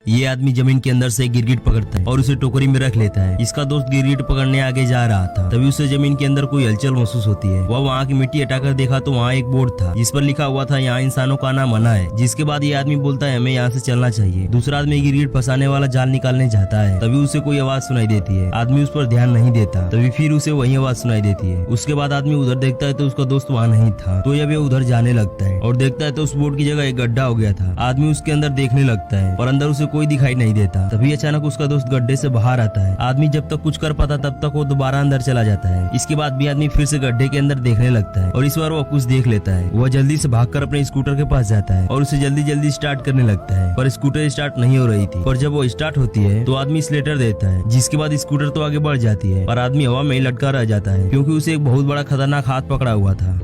ये आदमी जमीन के अंदर से गिरगिट पकड़ता है और उसे टोकरी में रख लेता है। इसका दोस्त गिरगिट पकड़ने आगे जा रहा था, तभी उसे जमीन के अंदर कोई हलचल महसूस होती है। वह वहाँ की मिट्टी हटाकर देखा तो वहाँ एक बोर्ड था जिस पर लिखा हुआ था यहाँ इंसानों का आना मना है। जिसके बाद ये आदमी बोलता है हमें यहाँ से चलना चाहिए। दूसरा आदमी गिरगिट फंसाने वाला जाल निकालने जाता है, तभी उसे कोई आवाज सुनाई देती है। आदमी उस पर ध्यान नहीं देता, तभी फिर उसे वही आवाज सुनाई देती है। उसके बाद आदमी उधर देखता है तो उसका दोस्त वहाँ नहीं था, तो जब ये उधर जाने लगता है और देखता है तो उस बोर्ड की जगह एक गड्ढा हो गया था। आदमी उसके अंदर देखने लगता है पर अंदर उसे कोई दिखाई नहीं देता। तभी अचानक उसका दोस्त गड्ढे से बाहर आता है। आदमी जब तक कुछ कर पाता तब तक वो दोबारा अंदर चला जाता है। इसके बाद भी आदमी फिर से गड्ढे के अंदर देखने लगता है और इस बार वो कुछ देख लेता है। वह जल्दी से भागकर अपने स्कूटर के पास जाता है और उसे जल्दी जल्दी स्टार्ट करने लगता है, पर स्कूटर स्टार्ट नहीं हो रही थी। पर जब वो स्टार्ट होती है तो आदमी स्लेटर देता है, जिसके बाद स्कूटर तो आगे बढ़ जाती है पर आदमी हवा में ही लटका रह जाता है क्योंकि उसे एक बहुत बड़ा खतरनाक हाथ पकड़ा हुआ था।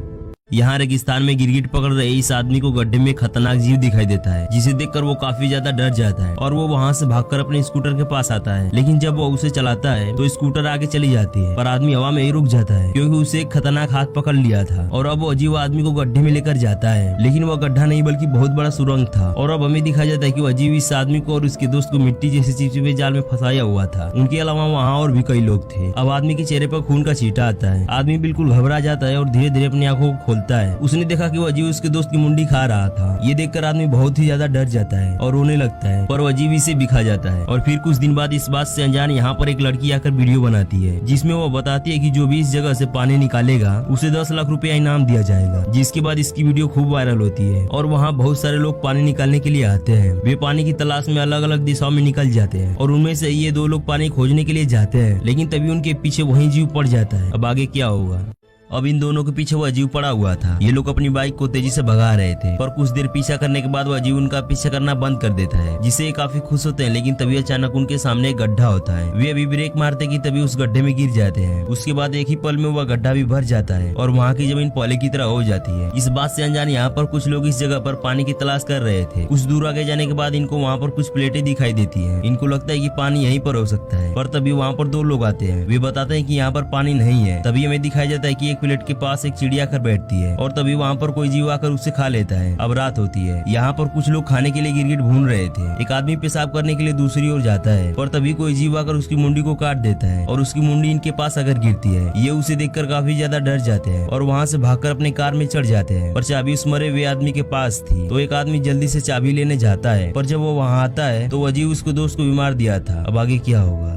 यहाँ रेगिस्तान में गिरगिट पकड़ रहे इस आदमी को गड्ढे में खतरनाक जीव दिखाई देता है, जिसे देखकर वो काफी ज्यादा डर जाता है और वो वहाँ से भागकर अपने स्कूटर के पास आता है। लेकिन जब वो उसे चलाता है तो स्कूटर आगे चली जाती है पर आदमी हवा में ही रुक जाता है क्योंकि उसे एक खतरनाक हाथ पकड़ लिया था। और अब वो अजीब आदमी को गड्ढे में लेकर जाता है, लेकिन वह गड्ढा नहीं बल्कि बहुत बड़ा सुरंग था। और अब हमें दिखाया जाता है कि वो अजीब इस आदमी को और उसके दोस्त को मिट्टी जैसे चिपचिपे जाल में फंसाया हुआ था। उनके अलावा वहाँ और भी कई लोग थे। अब आदमी के चेहरे पर खून का छींटा आता है। आदमी बिल्कुल घबरा जाता है और धीरे धीरे अपनी आंखों को खोलता है। उसने देखा कि वो अजीब उसके दोस्त की मुंडी खा रहा था। ये देखकर आदमी बहुत ही ज्यादा डर जाता है और रोने लगता है, पर वो अजीब से बिखा जाता है। और फिर कुछ दिन बाद इस बात से अनजान यहाँ पर एक लड़की आकर वीडियो बनाती है, जिसमें वो बताती है कि जो भी इस जगह से पानी निकालेगा उसे 10 लाख रुपया इनाम दिया जाएगा। जिसके बाद इसकी वीडियो खूब वायरल होती है और वहाँ बहुत सारे लोग पानी निकालने के लिए आते हैं। वे पानी की तलाश में अलग अलग दिशाओं में निकल जाते हैं और उनमें से ये 2 लोग पानी खोजने के लिए जाते हैं, लेकिन तभी उनके पीछे वही जीव पड़ जाता है। अब आगे क्या होगा? अब इन दोनों के पीछे वह अजीब पड़ा हुआ था। ये लोग अपनी बाइक को तेजी से भगा रहे थे, पर कुछ देर पीछा करने के बाद वह अजीब उनका पीछा करना बंद कर देता है, जिससे ये काफी खुश होते हैं। लेकिन तभी अचानक उनके सामने एक गड्ढा होता है। वे अभी ब्रेक मारते कि तभी उस गड्ढे में गिर जाते हैं। उसके बाद एक ही पल में वह गड्ढा भी भर जाता है और वहाँ की जमीन पहले की तरह हो जाती है। इस बात से अनजान यहाँ पर कुछ लोग इस जगह पर पानी की तलाश कर रहे थे। कुछ दूर आगे जाने के बाद इनको वहाँ पर कुछ प्लेटें दिखाई देती है। इनको लगता है कि पानी यहीं पर हो सकता है, पर तभी वहाँ पर 2 लोग आते हैं। वे बताते हैं कि यहाँ पर पानी नहीं है। तभी हमें दिखाया जाता है कि एक प्लेट के पास एक चिड़िया आकर बैठती है और तभी वहाँ पर कोई जीव आकर उसे खा लेता है। अब रात होती है। यहाँ पर कुछ लोग खाने के लिए गिरगिट भून रहे थे। एक आदमी पेशाब करने के लिए दूसरी ओर जाता है, पर तभी कोई जीव आकर उसकी मुंडी को काट देता है और उसकी मुंडी इनके पास आकर गिरती है। ये उसे देखकर काफी ज्यादा डर जाते हैं और वहाँ से भागकर अपने कार में चढ़ जाते हैं। पर चाबी उस मरे हुए आदमी के पास थी, तो एक आदमी जल्दी से चाबी लेने जाता है, पर जब वो वहाँ आता है तो वो अजीब उसके दोस्त को बीमार दिया था। अब आगे क्या होगा?